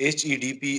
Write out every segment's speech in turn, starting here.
HEDP,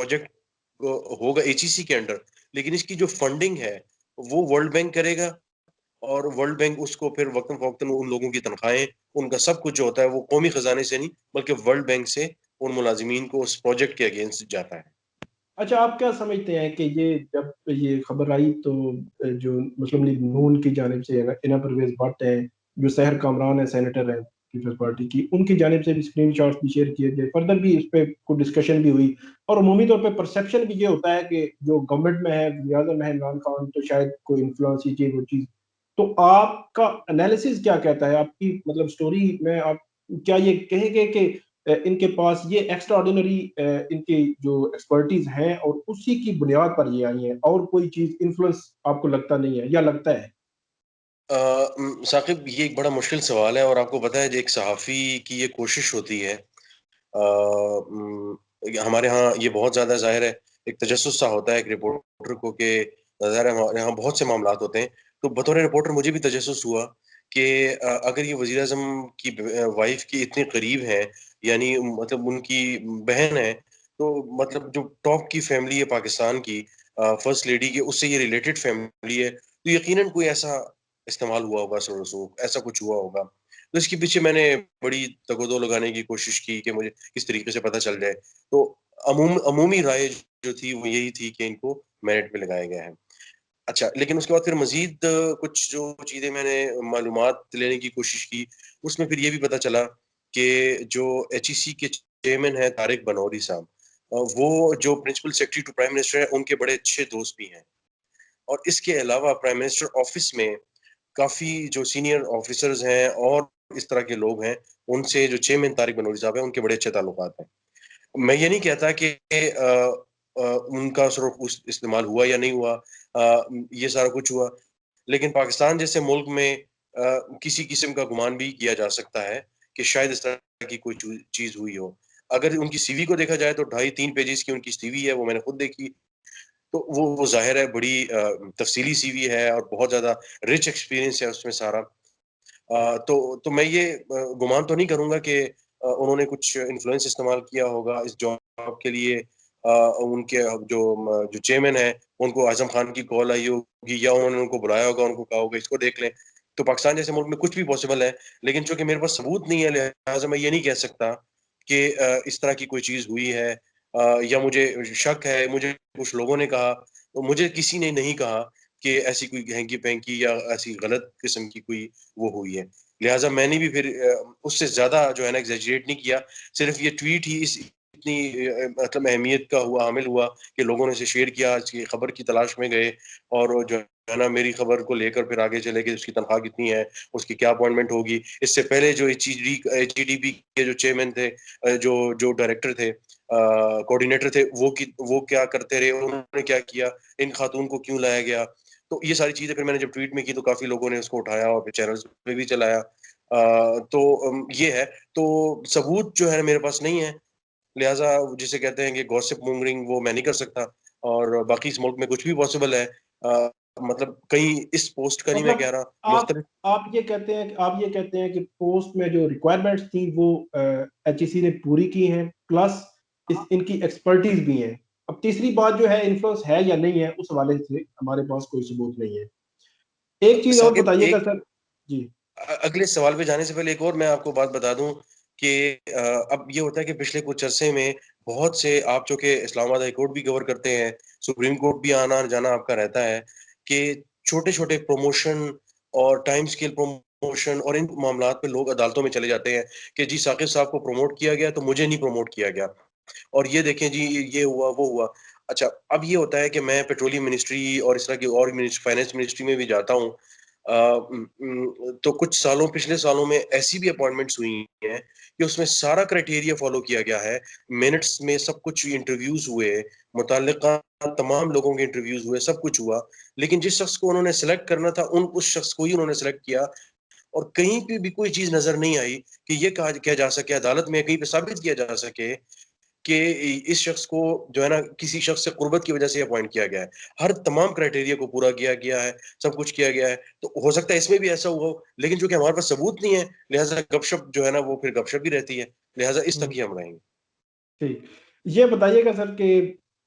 project ہوگا HEC کے under, لیکن اس کی جو فنڈنگ ہے وہ ورلڈ بینک کرے گا، اور ورلڈ بینک اس کو پھر وقتاً فوقتاً ان لوگوں کی تنخواہیں، ان کا سب کچھ جو ہوتا ہے وہ قومی خزانے سے نہیں بلکہ ورلڈ بینک سے ان ملازمین کو اس پروجیکٹ کے اگینسٹ جاتا ہے۔ اچھا، آپ کیا سمجھتے ہیں کہ یہ جب یہ خبر آئی تو جو مسلم لیگ نون کی جانب سے اینا پرویز بٹ ہیں، جو سحر کامران ہے سینیٹر ہیں پیپلز پارٹی کی، ان کی جانب سے بھی اسکرین شاٹس بھی شیئر کیے گئے، فردر بھی اس پہ کوئی ڈسکشن بھی ہوئی، اور عمومی طور پہ پرسیپشن بھی یہ ہوتا ہے کہ جو گورنمنٹ میں ہے وزیر اعظم ہے عمران خان، تو شاید کوئی انفلوئنس ہی چیز وہ چیز۔ تو آپ کا انالیسز کیا کہتا ہے، آپ کی مطلب سٹوری میں آپ کیا یہ کہیں گے کہ ان کے پاس یہ ایکسٹرا آرڈینری ان کی جو ایکسپرٹیز ہیں اور اسی کی بنیاد پر یہ آئی ہیں، اور کوئی چیز انفلوئنس آپ کو لگتا نہیں ہے یا لگتا ہے؟ ثاقب، یہ ایک بڑا مشکل سوال ہے، اور آپ کو پتا ہے جو ایک صحافی کی یہ کوشش ہوتی ہے، ہمارے ہاں یہ بہت زیادہ ظاہر ہے، ایک تجسس سا ہوتا ہے ایک رپورٹر کو کہ ظاہر ہے ہمارے یہاں بہت سے معاملات ہوتے ہیں، تو بطور رپورٹر مجھے بھی تجسس ہوا کہ اگر یہ وزیر اعظم کی وائف کی اتنے قریب ہیں، یعنی مطلب ان کی بہن ہے، تو مطلب جو ٹاپ کی فیملی ہے پاکستان کی، فرسٹ لیڈی کی، اس سے یہ ریلیٹڈ فیملی ہے، تو یقیناً کوئی ایسا استعمال ہوا ہوگا، سر رسوخ ایسا کچھ ہوا ہوگا۔ تو اس کے پیچھے میں نے بڑی تگ و دو لگانے کی کوشش کی کہ مجھے کس طریقے سے پتہ چل جائے، تو عمومی رائے جو تھی وہ یہی تھی کہ ان کو میرٹ پہ لگایا گیا ہے۔ اچھا، لیکن اس کے بعد پھر مزید کچھ جو چیزیں میں نے معلومات لینے کی کوشش کی، اس میں پھر یہ بھی پتہ چلا کہ جو HEC کے چیئرمین ہیں طارق بنوری صاحب، وہ جو principal secretary to prime minister ہیں، ان کے بڑے اچھے دوست بھی ہیں، اور اس کے علاوہ پرائم منسٹر آفس میں کافی جو سینئر آفیسرز ہیں اور اس طرح کے لوگ ہیں، ان سے جو چیئرمین طارق بنوری صاحب ہیں ان کے بڑے اچھے تعلقات ہیں۔ میں یہ نہیں کہتا کہ ان کا صرف استعمال ہوا یا نہیں ہوا، یہ سارا کچھ ہوا، لیکن پاکستان جیسے ملک میں کسی قسم کا گمان بھی کیا جا سکتا ہے کہ شاید اس طرح کی کوئی چیز ہوئی ہو۔ اگر ان کی سی وی کو دیکھا جائے تو 2.5-3 پیجز کی ان کی سی وی ہے، وہ میں نے خود دیکھی، تو وہ ظاہر ہے بڑی تفصیلی سی وی ہے اور بہت زیادہ رچ ایکسپیرینس ہے اس میں سارا۔ تو میں یہ گمان تو نہیں کروں گا کہ انہوں نے کچھ انفلوئنس استعمال کیا ہوگا اس جاب کے لیے۔ ان کے جو چیئرمین ہیں ان کو اعظم خان کی کال آئی ہوگی، یا انہوں نے ان کو بلایا ہوگا، ان کو کہا ہوگا اس کو دیکھ لیں۔ تو پاکستان جیسے ملک میں کچھ بھی پاسبل ہے، لیکن چونکہ میرے پاس ثبوت نہیں ہے، لہٰذا میں یہ نہیں کہہ سکتا کہ اس طرح کی کوئی چیز ہوئی ہے، یا مجھے شک ہے۔ مجھے کچھ لوگوں نے کہا، مجھے کسی نے نہیں کہا کہ ایسی کوئی ہینکی پینکی یا ایسی غلط قسم کی کوئی وہ ہوئی ہے، لہٰذا میں نے بھی پھر اس سے زیادہ جو ہے نا ایگزیجریٹ نہیں کیا۔ صرف یہ ٹویٹ ہی اس اتنی مطلب اہمیت کا حامل ہوا کہ لوگوں نے اسے شیئر کیا، اس کی خبر کی تلاش میں گئے، اور جو ہے نا میری خبر کو لے کر پھر آگے چلے کہ اس کی تنخواہ کتنی ہے، اس کی کیا اپوائنٹمنٹ ہوگی۔ اس سے پہلے جو HEDP کے جو چیئرمین تھے، جو ڈائریکٹر تھے، کوآرڈینیٹر تھے، وہ کیا کرتے رہے، انہوں نے کیا کیا، ان خاتون کو کیوں لایا گیا۔ تو یہ ساری چیزیں پھر میں نے جب ٹویٹ میں کی تو کافی لوگوں نے اس کو اٹھایا اور پھر چینلز پہ بھی چلایا۔ تو یہ ہے، تو ثبوت جو ہے میرے پاس نہیں ہے، لہٰذا جسے کہتے ہیں کہ گوسپ مونگرنگ، وہ میں نہیں کر سکتا، اور باقی اس ملک میں کچھ بھی پاسبل ہے۔ مطلب کہیں اس پوسٹ کا نہیں میں مطلب کہہ رہا، آپ مختلف آپ یہ کہتے ہیں کہ پوسٹ میں جو ریکوائرمنٹس تھیں وہ HEC نے پوری کی ہیں، پلس ان کی ایکسپرٹیز بھی ہیں۔ اب تیسری بات جو ہے انفلوئنس ہے یا نہیں ہے، اس حوالے سے ہمارے پاس کوئی ثبوت نہیں ہے۔ ایک چیز اور ثاقب، بتائیے گا ایک سر جی۔ اگلے سوال پہ جانے سے پہلے ایک اور میں آپ کو بات بتا دوں کہ اب یہ ہوتا ہے کہ پچھلے کچھ عرصے میں بہت سے، آپ چونکہ اسلام آباد ہائی کورٹ بھی کور کرتے ہیں، سپریم کورٹ بھی آنا جانا آپ کا رہتا ہے، کہ چھوٹے چھوٹے پروموشن اور ٹائم سکیل پروموشن اور ان معاملات پہ لوگ عدالتوں میں چلے جاتے ہیں کہ جی ثاقب صاحب کو پروموٹ کیا گیا تو مجھے نہیں پروموٹ کیا گیا، اور یہ دیکھیں جی یہ ہوا وہ ہوا۔ اچھا، اب یہ ہوتا ہے کہ میں پیٹرولیم منسٹری اور اس طرح کی اور فائنانس منسٹری میں بھی جاتا ہوں، تو کچھ پچھلے سالوں میں ایسی بھی اپوائنٹمنٹس ہوئی ہیں کہ اس میں سارا کرائٹیریا فالو کیا گیا ہے، منٹس میں سب کچھ انٹرویوز ہوئے، متعلقہ تمام لوگوں کے انٹرویوز ہوئے، سب کچھ ہوا، لیکن جس شخص کو انہوں نے سلیکٹ کرنا تھا اس شخص کو ہی انہوں نے سلیکٹ کیا، اور کہیں پہ بھی کوئی چیز نظر نہیں آئی کہ یہ کیا جا سکے عدالت میں، کہیں پہ ثابت کیا جا سکے کہ اس شخص کو جو ہے نا کسی شخص سے قربت کی وجہ سے اپوائنٹ کیا گیا ہے۔ ہر تمام کرائٹیریا کو پورا کیا گیا ہے، سب کچھ کیا گیا ہے، تو ہو سکتا ہے اس میں بھی ایسا ہوا ہو، لیکن چونکہ ہمارے پاس ثبوت نہیں ہے، لہٰذا گپ شپ جو ہے نا وہ پھر گپ شپ ہی رہتی ہے، لہٰذا اس تک ہی ہم رہیں گے۔ ٹھیک، یہ بتائیے گا سر کہ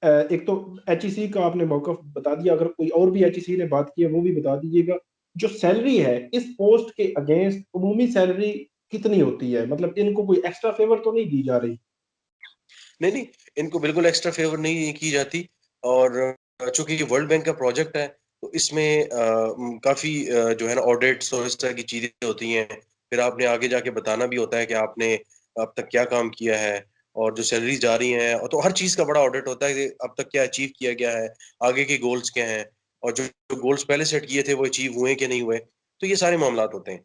ایک تو ایچ ای سی کا آپ نے موقف بتا دیا، اگر کوئی اور بھی ایچ ای سی نے بات کی ہے وہ بھی بتا دیجیے گا. جو سیلری ہے اس پوسٹ کے اگینسٹ عمومی سیلری کتنی ہوتی ہے؟ مطلب ان کو کوئی ایکسٹرا فیور تو نہیں دی جا رہی؟ نہیں، ان کو بالکل ایکسٹرا فیور نہیں کی جاتی. اور چونکہ یہ ورلڈ بینک کا پروجیکٹ ہے تو اس میں کافی جو ہے نا آڈٹس اور اس طرح کی چیزیں ہوتی ہیں. پھر آپ نے آگے جا کے بتانا بھی ہوتا ہے کہ آپ نے اب تک کیا کام کیا ہے اور جو سیلریز جا رہی ہیں، اور تو ہر چیز کا بڑا آڈٹ ہوتا ہے کہ اب تک کیا اچیو کیا گیا ہے، آگے کے گولز کیا ہیں، اور جو گولز پہلے سیٹ کیے تھے وہ اچیو ہوئے کہ نہیں ہوئے. تو یہ سارے معاملات ہوتے ہیں.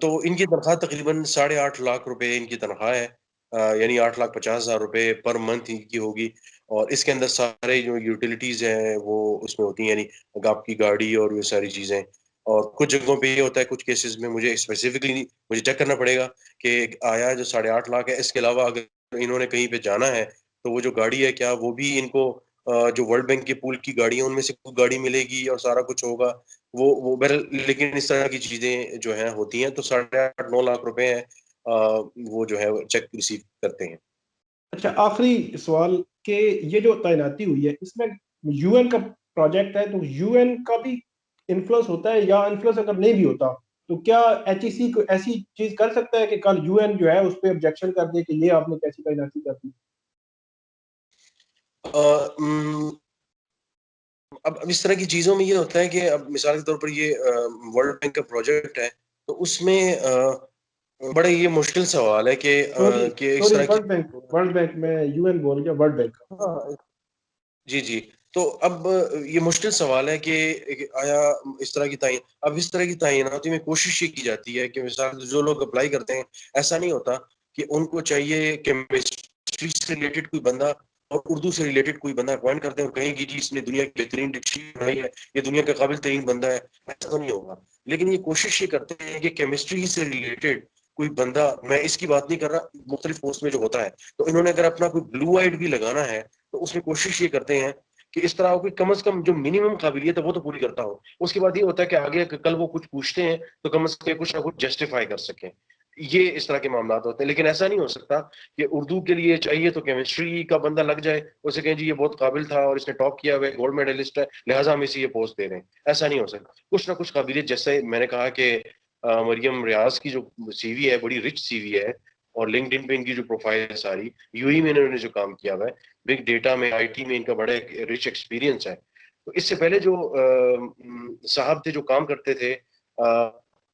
تو ان کی تنخواہ تقریباً 8.5 لاکھ روپے ان کی تنخواہ ہے، یعنی 8,50,000 روپے پر منتھ کی ہوگی. اور اس کے اندر سارے جو یوٹیلیٹیز ہیں وہ اس میں ہوتی ہیں، یعنی آپ کی گاڑی اور یہ ساری چیزیں. اور کچھ جگہوں پہ یہ ہوتا ہے، کچھ کیسز میں مجھے اسپیسیفکلی مجھے چیک کرنا پڑے گا کہ آیا جو 8.5 لاکھ ہے، اس کے علاوہ اگر انہوں نے کہیں پہ جانا ہے تو وہ جو گاڑی ہے کیا وہ بھی ان کو جو ورلڈ بینک کے پول کی گاڑی ہیں ان میں سے کوئی گاڑی ملے گی اور سارا کچھ ہوگا وہ لیکن اس طرح کی چیزیں جو ہیں ہوتی ہیں. تو 8.5-9 لاکھ روپے ہیں وہ جو ہے چیک ریسیو کرتے ہیں. اچھا، آخری سوال کہ یہ جو تعیناتی ہوئی ہے اس میں یو این کا پروجیکٹ ہے، تو یو این کا بھی انفلوئنس ہوتا ہے، یا انفلوئنس اگر نہیں بھی ہوتا تو کیا ایچ ای سی کو ایسی چیز کر سکتا ہے کہ کل یو این جو ہے اس پہ آبجیکشن کر دے کہ یہ آپ نے کیسی تعیناتی کر دی؟ اب اس طرح کی چیزوں میں یہ ہوتا ہے کہ اب مثال کے طور پر یہ ورلڈ بینک کا پروجیکٹ ہے تو اس میں بڑا یہ مشکل سوال ہے کہ اس سوری، طرح کی ورلڈ بینک میں یو این بول گیا، ورلڈ بینک کا. جی. تو اب یہ مشکل سوال ہے کہ آیا اس طرح کی تعیناتی میں کوشش یہ کی جاتی ہے کہ مثال جو لوگ اپلائی کرتے ہیں، ایسا نہیں ہوتا کہ ان کو چاہیے کیمسٹری سے ریلیٹڈ کوئی بندہ اور اردو سے ریلیٹڈ کوئی بندہ اپوائنٹ کرتے ہیں اور کہیں کہ جی اس نے دنیا کی بہترین ڈکشنری بنائی ہے، یہ دنیا کا قابل ترین بندہ ہے. ایسا تو نہیں ہوگا. لیکن یہ کوشش یہ کرتے ہیں کہ کیمسٹری سے ریلیٹڈ کوئی بندہ، میں اس کی بات نہیں کر رہا، مختلف پوسٹ میں جو ہوتا ہے تو انہوں نے اگر اپنا کوئی بلو آئیڈ بھی لگانا ہے تو اس میں کوشش یہ کرتے ہیں کہ اس طرح کوئی کم از کم جو منیمم قابلیت ہے وہ تو پوری کرتا ہو. اس کے بعد یہ ہوتا ہے کہ آگے کل وہ کچھ پوچھتے ہیں تو کم از کم کچھ نہ کچھ جسٹیفائی کر سکیں. یہ اس طرح کے معاملات ہوتے ہیں. لیکن ایسا نہیں ہو سکتا کہ اردو کے لیے چاہیے تو کیمسٹری کا بندہ لگ جائے، اسے کہیں جی یہ بہت قابل تھا اور اس نے ٹاپ کیا ہوا ہے، گولڈ میڈلسٹ ہے، لہٰذا ہم اسے یہ پوسٹ دے رہے ہیں. ایسا نہیں ہو سکتا. کچھ نہ کچھ قابلیت، جیسے میں نے کہا کہ مریم ریاض کی جو سی وی ہے بڑی رچ سی وی ہے، اور لنکڈ ان پہ ان کی جو پروفائل ہے ساری یو ہی میں انہوں نے جو کام کیا ہوا ہے، بگ ڈیٹا میں، آئی ٹی میں ان کا بڑا رچ ایکسپیرینس ہے. تو اس سے پہلے جو صاحب تھے جو کام کرتے تھے،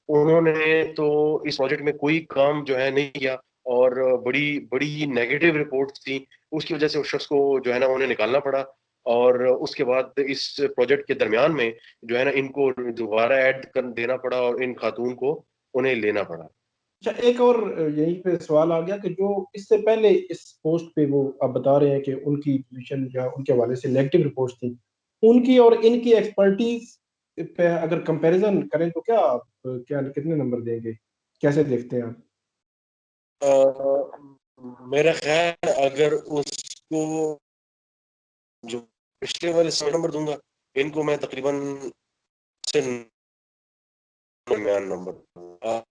انہوں نے تو اس پروجیکٹ میں کوئی کام جو ہے نہیں کیا، اور بڑی بڑی نیگیٹو رپورٹس تھیں. اس کی وجہ سے اس شخص کو جو ہے نا انہیں نکالنا پڑا. اور اس کے بعد اس پروجیکٹ کے درمیان میں جو ہے نا ان کو دوبارہ ایڈ کر دینا پڑا اور ان خاتون کو انہیں لینا پڑا. اچھا، ایک اور یہیں پہ سوال آ گیا کہ جو اس سے پہلے اس پوسٹ پہ وہ آپ بتا رہے ہیں کہ ان کی پوزیشن یا ان کے حوالے سے نیگیٹو رپورٹس تھیں، ان کی اور ان کی ایکسپرٹیز پہ اگر کمپیریزن کریں تو کیا کتنے نمبر دیں گے؟ کیسے دیکھتے ہیں آپ؟ میرا خیال اگر اس کو جو پچھلے والے 100 نمبر دوں گا، ان کو میں تقریباً 99 نمبر دوں گا.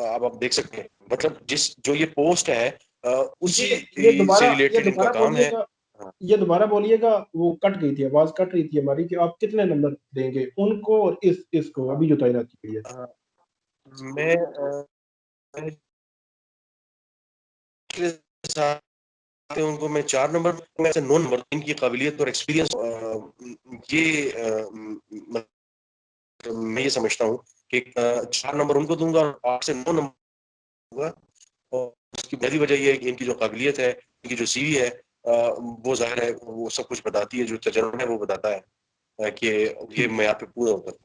اب آپ دیکھ سکتے ہیں مطلب جو یہ پوسٹ ہے اسی یہ سے دوبارہ ریلیٹڈ ان کا دوبارہ کام بولیے ہے. گا، یہ دوبارہ بولیے گا، وہ کٹ گئی تھی، آواز کٹ رہی تھی ہماری، کہ آپ کتنے نمبر دیں گے ان کو اور اس کو ابھی جو تعیناتی ہوئی ہے؟ میں ان کو میں 4 نمبر، میں سے 9 نمبر ان کی قابلیت اور ایکسپیرینس. یہ میں یہ سمجھتا ہوں کہ 4 نمبر ان کو دوں گا اور 8 سے 9 نمبر دوں گا. اور اس کی پہلی وجہ یہ ہے کہ ان کی جو قابلیت ہے، ان کی جو سی وی ہے، وہ ظاہر ہے وہ سب کچھ بتاتی ہے، جو تجربہ ہے وہ بتاتا ہے کہ یہ معیار پہ پورا ہوتا ہے.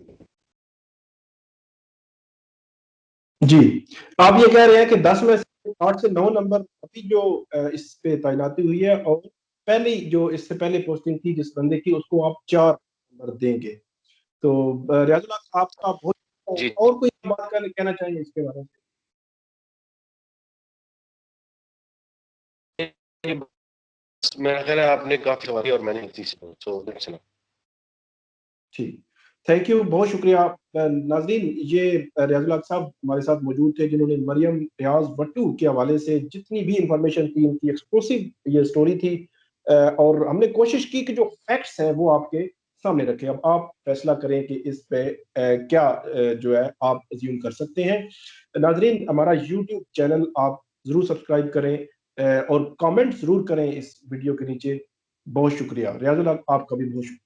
جی، آپ یہ کہہ رہے ہیں کہ 10 میں سے 8 سے 9 نمبر ابھی جو اس پہ تعیناتی ہوئی ہے، اور پہلی جو اس سے پہلے پوسٹنگ تھی جس بندے کی، اس کو آپ 4 نمبر دیں گے. تو ریاض اللہ، آپ کا بہت، جی اور کوئی بات کہنا چاہیں اس کے بارے میں؟ میرا خیال ہے آپ نے کافی سواری اور میں نے ٹھیک. تھینک یو، بہت شکریہ ناظرین. یہ ریاض الحق صاحب ہمارے ساتھ موجود تھے جنہوں نے مریم ریاض بٹو کے حوالے سے جتنی بھی انفارمیشن تھی، ان کی ایکسکلوسیو یہ سٹوری تھی، اور ہم نے کوشش کی کہ جو فیکٹس ہیں وہ آپ کے سامنے رکھیں. اب آپ فیصلہ کریں کہ اس پہ کیا جو ہے آپ ازیوم کر سکتے ہیں. ناظرین، ہمارا یوٹیوب چینل آپ ضرور سبسکرائب کریں اور کامنٹ ضرور کریں اس ویڈیو کے نیچے. بہت شکریہ. ریاض الحق آپ کا بھی بہت شکریہ.